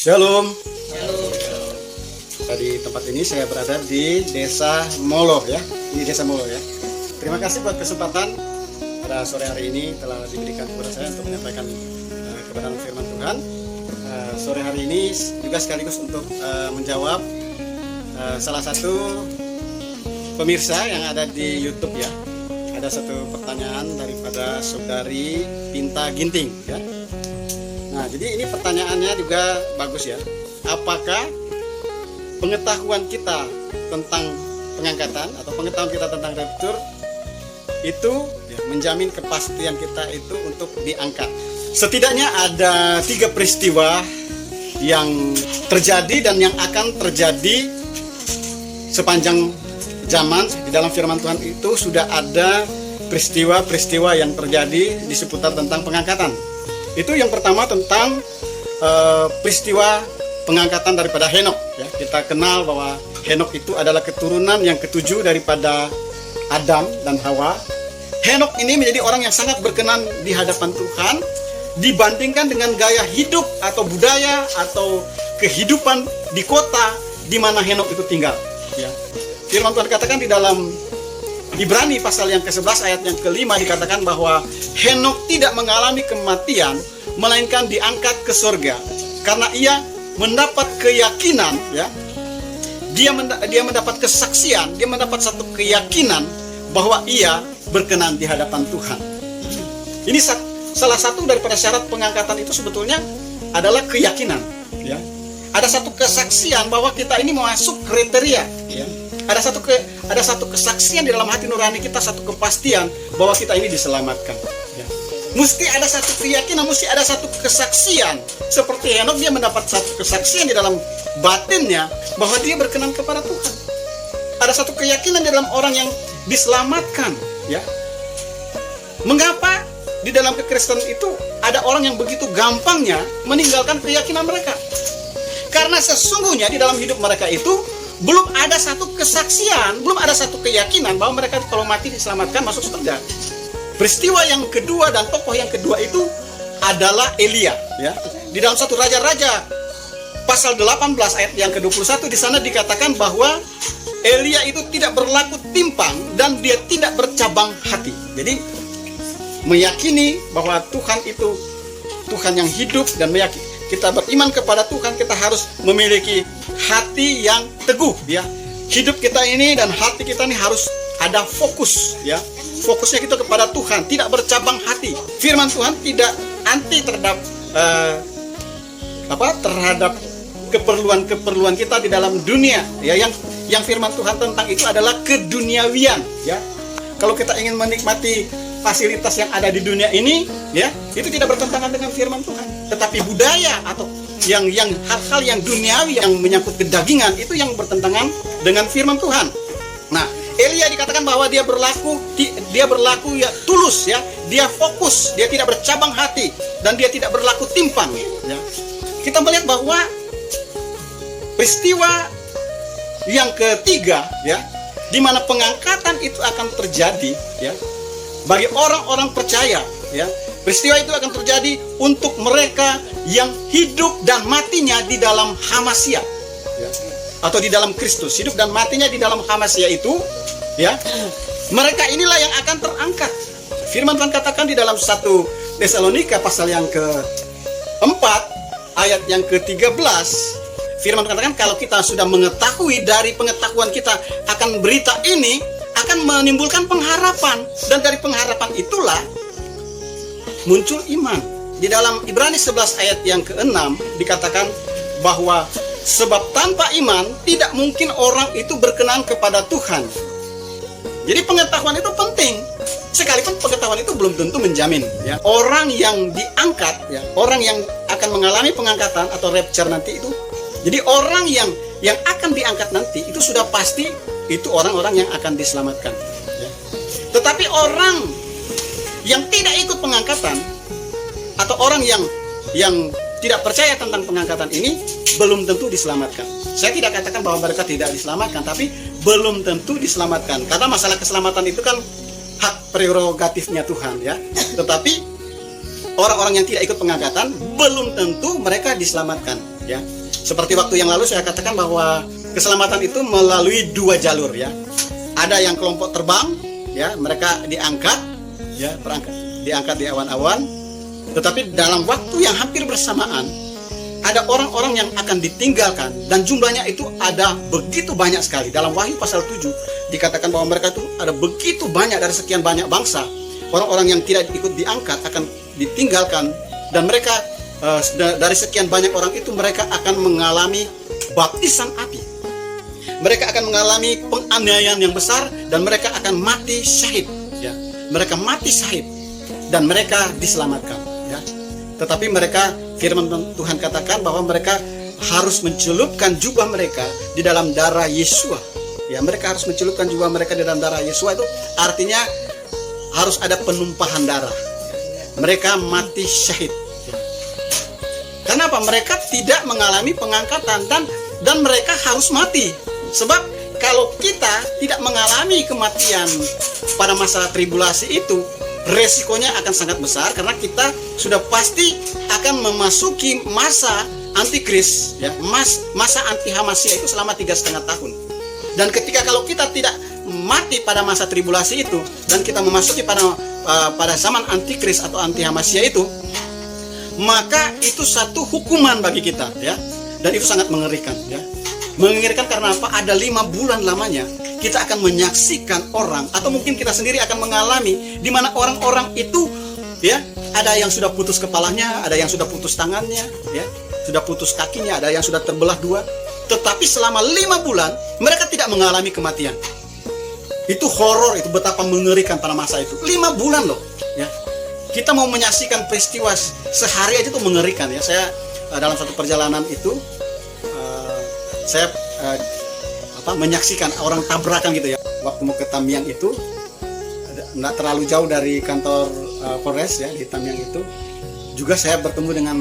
Shalom. Di tempat ini saya berada di Desa Molo ya. Ini Desa Molo ya. Terima kasih buat kesempatan pada sore hari ini telah diberikan kepada saya untuk menyampaikan kebenaran firman Tuhan. Sore hari ini juga sekaligus untuk menjawab salah satu pemirsa yang ada di YouTube ya. Ada satu pertanyaan daripada saudari Tinta Ginting ya. Nah, jadi ini pertanyaannya juga bagus ya. Apakah pengetahuan kita tentang pengangkatan atau pengetahuan kita tentang rapture itu ya, menjamin kepastian kita itu untuk diangkat? Setidaknya ada 3 peristiwa yang terjadi dan yang akan terjadi sepanjang zaman. Di dalam firman Tuhan itu sudah ada peristiwa-peristiwa yang terjadi di seputar tentang pengangkatan. Itu yang pertama tentang peristiwa pengangkatan daripada Henok ya. Kita kenal bahwa Henok itu adalah keturunan yang ke-7 daripada Adam dan Hawa. Henok ini menjadi orang yang sangat berkenan di hadapan Tuhan dibandingkan dengan gaya hidup atau budaya atau kehidupan di kota di mana Henok itu tinggal ya. Firman Tuhan katakan di dalam Ibrani pasal yang ke-11 ayat yang ke-5 dikatakan bahwa Henok tidak mengalami kematian melainkan diangkat ke surga karena ia mendapat keyakinan ya. Dia mendapat kesaksian, dia mendapat satu keyakinan bahwa ia berkenan di hadapan Tuhan. Ini salah satu daripada syarat pengangkatan itu sebetulnya adalah keyakinan ya. Ada satu kesaksian bahwa kita ini masuk kriteria ya. Ada satu kesaksian di dalam hati nurani kita, satu kepastian bahwa kita ini diselamatkan ya. Mesti ada satu keyakinan, mesti ada satu kesaksian. Seperti Henok, dia mendapat satu kesaksian di dalam batinnya bahwa dia berkenan kepada Tuhan. Ada satu keyakinan di dalam orang yang diselamatkan ya. Mengapa di dalam kekristenan itu ada orang yang begitu gampangnya meninggalkan keyakinan mereka? Karena sesungguhnya di dalam hidup mereka itu belum ada satu kesaksian, belum ada satu keyakinan bahwa mereka kalau mati diselamatkan masuk surga. Peristiwa yang kedua dan tokoh yang kedua itu adalah Elia ya. Di dalam satu Raja-Raja pasal 18 ayat yang ke-21 di sana dikatakan bahwa Elia itu tidak berlaku timpang dan dia tidak bercabang hati. Jadi meyakini bahwa Tuhan itu Tuhan yang hidup dan meyakini kita beriman kepada Tuhan, kita harus memiliki hati yang teguh ya. Hidup kita ini dan hati kita ini harus ada fokus ya. Fokusnya kita kepada Tuhan, tidak bercabang hati. Firman Tuhan tidak anti terhadap terhadap keperluan-keperluan kita di dalam dunia ya. Yang firman Tuhan tentang itu adalah keduniawian ya. Kalau kita ingin menikmati fasilitas yang ada di dunia ini ya, itu tidak bertentangan dengan firman Tuhan. Tetapi budaya atau yang hal-hal yang duniawi yang menyangkut kedagingan itu yang bertentangan dengan firman Tuhan. Nah, Elia dikatakan bahwa dia berlaku ya tulus ya, dia fokus, dia tidak bercabang hati dan dia tidak berlaku timpang ya. Kita melihat bahwa peristiwa yang ketiga ya, di mana pengangkatan itu akan terjadi ya. Bagi orang-orang percaya ya, peristiwa itu akan terjadi untuk mereka yang hidup dan matinya di dalam Hamasya ya, atau di dalam Kristus. Hidup dan matinya di dalam Hamasya itu ya, mereka inilah yang akan terangkat. Firman Tuhan katakan di dalam 1 Tesalonika pasal yang ke-4 ayat yang ke-13. Firman Tuhan katakan kalau kita sudah mengetahui dari pengetahuan kita akan berita ini akan menimbulkan pengharapan, dan dari pengharapan itulah muncul iman. Di dalam Ibrani 11 ayat yang ke-6 dikatakan bahwa sebab tanpa iman tidak mungkin orang itu berkenan kepada Tuhan. Jadi pengetahuan itu penting, sekalipun pengetahuan itu belum tentu menjamin ya. Orang yang diangkat ya, orang yang akan mengalami pengangkatan atau rapture nanti itu, jadi orang yang akan diangkat nanti itu sudah pasti itu orang-orang yang akan diselamatkan ya. Tetapi orang yang tidak ikut pengangkatan atau orang yang tidak percaya tentang pengangkatan ini belum tentu diselamatkan. Saya tidak katakan bahwa mereka tidak diselamatkan, tapi belum tentu diselamatkan. Karena masalah keselamatan itu kan hak prerogatifnya Tuhan ya. Tetapi orang-orang yang tidak ikut pengangkatan belum tentu mereka diselamatkan. ya. Seperti waktu yang lalu saya katakan bahwa keselamatan itu melalui dua jalur ya. Ada yang kelompok terbang ya, mereka diangkat ya, diangkat di awan-awan. Tetapi dalam waktu yang hampir bersamaan ada orang-orang yang akan ditinggalkan, dan jumlahnya itu ada begitu banyak sekali. Dalam Wahyu pasal 7 dikatakan bahwa mereka itu ada begitu banyak dari sekian banyak bangsa. Orang-orang yang tidak ikut diangkat akan ditinggalkan, dan mereka dari sekian banyak orang itu mereka akan mengalami baptisan api. Mereka akan mengalami penganiayaan yang besar, dan mereka akan mati syahid ya. Mereka mati syahid dan mereka diselamatkan ya. Tetapi mereka, firman Tuhan katakan bahwa mereka harus mencelupkan jubah mereka di dalam darah Yesua ya. Mereka harus mencelupkan jubah mereka di dalam darah Yesua. Itu artinya harus ada penumpahan darah. Mereka mati syahid. Kenapa? Mereka tidak mengalami pengangkatan, dan mereka harus mati. Sebab kalau kita tidak mengalami kematian pada masa tribulasi itu, resikonya akan sangat besar, karena kita sudah pasti akan memasuki masa antikris ya, masa anti-Hamasya itu selama 3,5 tahun. Dan ketika kalau kita tidak mati pada masa tribulasi itu, dan kita memasuki pada zaman antikris atau anti-Hamasya itu, maka itu satu hukuman bagi kita ya. Dan itu sangat mengerikan ya. Mengerikan karena apa? Ada 5 bulan lamanya kita akan menyaksikan orang, atau mungkin kita sendiri akan mengalami, di mana orang-orang itu ya, ada yang sudah putus kepalanya, ada yang sudah putus tangannya ya, sudah putus kakinya, ada yang sudah terbelah 2. Tetapi selama 5 bulan mereka tidak mengalami kematian. Itu horor, itu betapa mengerikan pada masa itu. 5 bulan loh ya. Kita mau menyaksikan peristiwa sehari aja tuh mengerikan ya. Saya dalam satu perjalanan itu saya menyaksikan orang tabrakan gitu ya. Waktu mau ke Tamiang itu, nggak terlalu jauh dari kantor Polres ya di Tamiang itu, juga saya bertemu dengan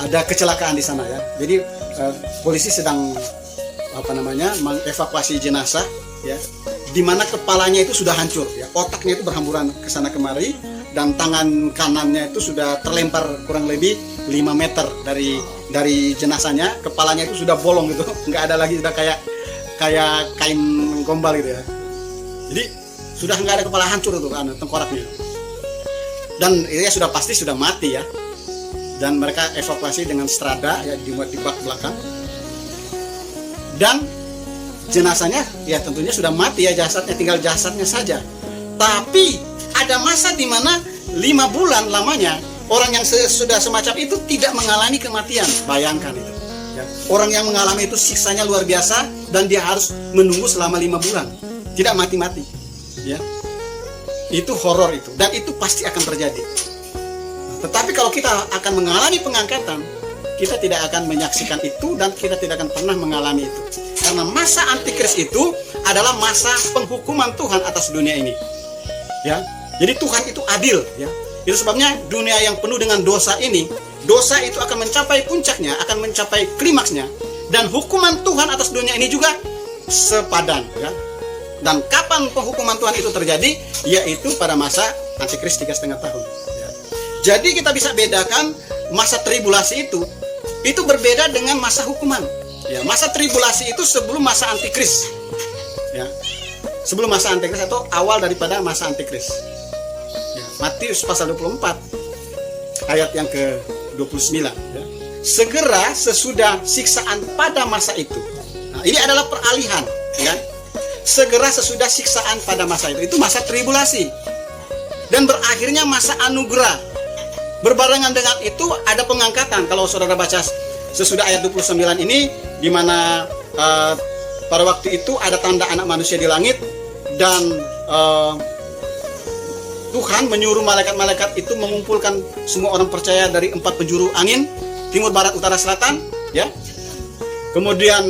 ada kecelakaan di sana ya. Jadi polisi sedang mengevakuasi jenazah ya, di mana kepalanya itu sudah hancur ya, otaknya itu berhamburan ke sana kemari, dan tangan kanannya itu sudah terlempar kurang lebih 5 meter dari jenazahnya. Kepalanya itu sudah bolong gitu, nggak ada lagi, sudah kayak kain gombal gitu ya. Jadi sudah nggak ada, kepala hancur itu kan tengkoraknya, dan ya sudah pasti sudah mati ya. Dan mereka evakuasi dengan strada ya, dimuat di bak belakang, dan jenazahnya ya tentunya sudah mati ya, jasadnya tinggal jasadnya saja. Tapi ada masa di mana 5 bulan lamanya orang yang sudah semacam itu tidak mengalami kematian. Bayangkan itu ya. Orang yang mengalami itu siksanya luar biasa, dan dia harus menunggu selama 5 bulan tidak mati-mati ya. Itu horor itu, dan itu pasti akan terjadi. Tetapi kalau kita akan mengalami pengangkatan, kita tidak akan menyaksikan itu, dan kita tidak akan pernah mengalami itu. Karena masa antikris itu adalah masa penghukuman Tuhan atas dunia ini ya. Jadi Tuhan itu adil ya. Itu sebabnya dunia yang penuh dengan dosa ini, dosa itu akan mencapai puncaknya, akan mencapai klimaksnya, dan hukuman Tuhan atas dunia ini juga sepadan ya. Dan kapan penghukuman Tuhan itu terjadi? Yaitu pada masa antikris 3,5 tahun ya. Jadi kita bisa bedakan masa tribulasi itu berbeda dengan masa hukuman ya. Masa tribulasi itu sebelum masa antikris ya, sebelum masa antikris atau awal daripada masa antikris ya. Matius pasal 24 ayat yang ke-29 ya. Segera sesudah siksaan pada masa itu. Nah, ini adalah peralihan ya. Segera sesudah siksaan pada masa itu masa tribulasi, dan berakhirnya masa anugerah. Berbarengan dengan itu ada pengangkatan. Kalau saudara baca sesudah ayat 29 ini, di mana pada waktu itu ada tanda anak manusia di langit, dan Tuhan menyuruh malaikat-malaikat itu mengumpulkan semua orang percaya dari 4 penjuru angin, timur, barat, utara, selatan ya. Kemudian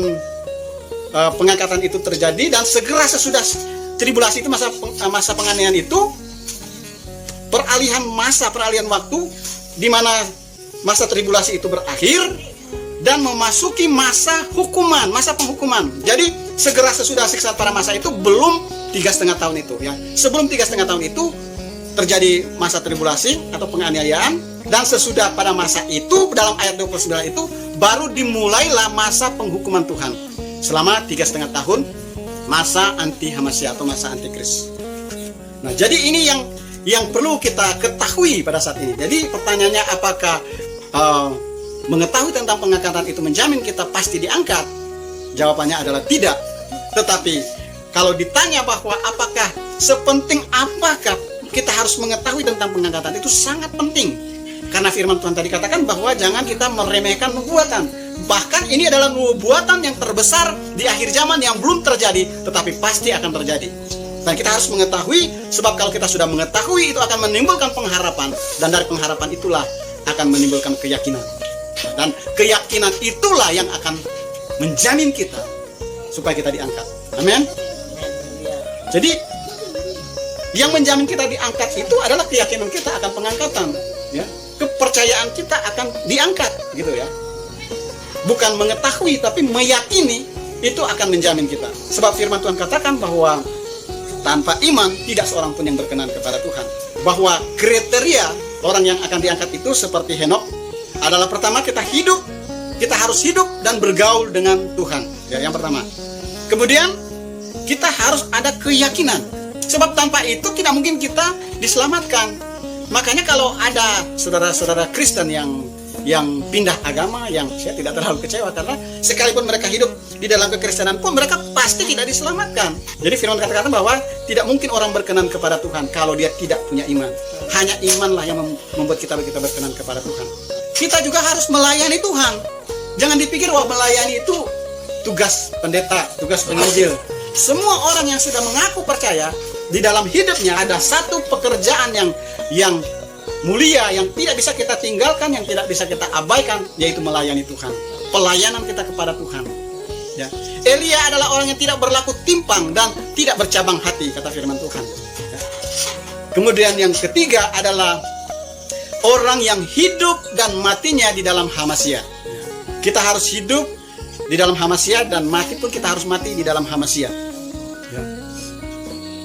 pengangkatan itu terjadi, dan segera sesudah tribulasi itu, masa penganiayaan itu, peralihan waktu di mana masa tribulasi itu berakhir dan memasuki masa hukuman, masa penghukuman. Jadi segera sesudah siksa pada masa itu belum 3,5 tahun itu ya. Sebelum 3,5 tahun itu terjadi masa tribulasi atau penganiayaan, dan sesudah pada masa itu dalam ayat 29 itu baru dimulailah masa penghukuman Tuhan selama 3,5 tahun, masa anti Hamasya atau masa antikris. Nah, jadi ini yang perlu kita ketahui pada saat ini. Jadi pertanyaannya, apakah mengetahui tentang pengangkatan itu menjamin kita pasti diangkat? Jawabannya adalah tidak. Tetapi kalau ditanya bahwa apakah sepenting apakah kita harus mengetahui tentang pengangkatan, itu sangat penting. Karena firman Tuhan tadi katakan bahwa jangan kita meremehkan nubuatan. Bahkan ini adalah nubuatan yang terbesar di akhir zaman yang belum terjadi, tetapi pasti akan terjadi. Dan kita harus mengetahui, sebab kalau kita sudah mengetahui, itu akan menimbulkan pengharapan. Dan dari pengharapan itulah akan menimbulkan keyakinan. Dan keyakinan itulah yang akan menjamin kita supaya kita diangkat. Amin. Jadi yang menjamin kita diangkat itu adalah keyakinan kita akan pengangkatan, ya. Kepercayaan kita akan diangkat, gitu ya. Bukan mengetahui tapi meyakini, itu akan menjamin kita. Sebab firman Tuhan katakan bahwa tanpa iman tidak seorang pun yang berkenan kepada Tuhan. Bahwa kriteria orang yang akan diangkat itu seperti Henokh adalah, pertama, kita harus hidup dan bergaul dengan Tuhan, ya, yang pertama. Kemudian kita harus ada keyakinan, sebab tanpa itu tidak mungkin kita diselamatkan. Makanya kalau ada saudara-saudara Kristen yang pindah agama, yang saya tidak terlalu kecewa, karena sekalipun mereka hidup di dalam kekristenan pun mereka pasti tidak diselamatkan. Jadi firman kata-kata bahwa tidak mungkin orang berkenan kepada Tuhan kalau dia tidak punya iman. Hanya imanlah yang membuat kita berkenan kepada Tuhan. Kita juga harus melayani Tuhan. Jangan dipikir bahwa melayani itu tugas pendeta, tugas penginjil. Semua orang yang sudah mengaku percaya, di dalam hidupnya ada satu pekerjaan yang mulia, yang tidak bisa kita tinggalkan, yang tidak bisa kita abaikan, yaitu melayani Tuhan. Pelayanan kita kepada Tuhan, ya. Elia adalah orang yang tidak berlaku timpang dan tidak bercabang hati, kata firman Tuhan, ya. Kemudian yang ketiga adalah orang yang hidup dan matinya di dalam Hamasya. Kita harus hidup di dalam Hamasya, dan mati pun kita harus mati di dalam Hamasya, ya.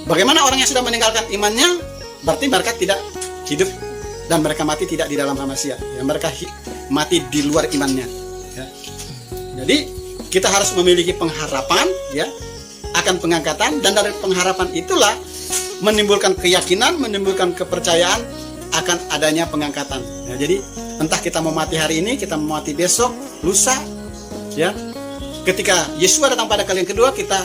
Bagaimana orang yang sudah meninggalkan imannya? Berarti mereka tidak hidup dan mereka mati tidak di dalam Hamasya, ya. Mereka mati di luar imannya, ya. Jadi kita harus memiliki pengharapan, ya, akan pengangkatan, dan dari pengharapan itulah menimbulkan keyakinan, menimbulkan kepercayaan akan adanya pengangkatan, ya. Jadi entah kita mau mati hari ini, kita mau mati besok, lusa, ya. Ketika Yesus datang pada kali yang kedua, kita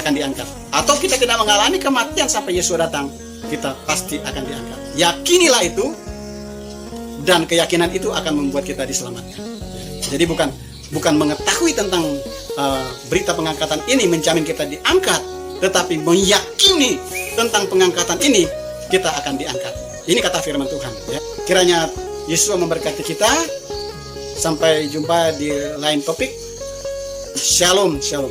akan diangkat. Atau kita tidak mengalami kematian sampai Yesus datang, kita pasti akan diangkat. Yakinilah itu, dan keyakinan itu akan membuat kita diselamatkan. Jadi bukan mengetahui tentang berita pengangkatan ini menjamin kita diangkat, tetapi meyakini tentang pengangkatan ini kita akan diangkat. Ini kata firman Tuhan, ya. Kiranya Yesus memberkati kita. Sampai jumpa di lain topik. Shalom, shalom.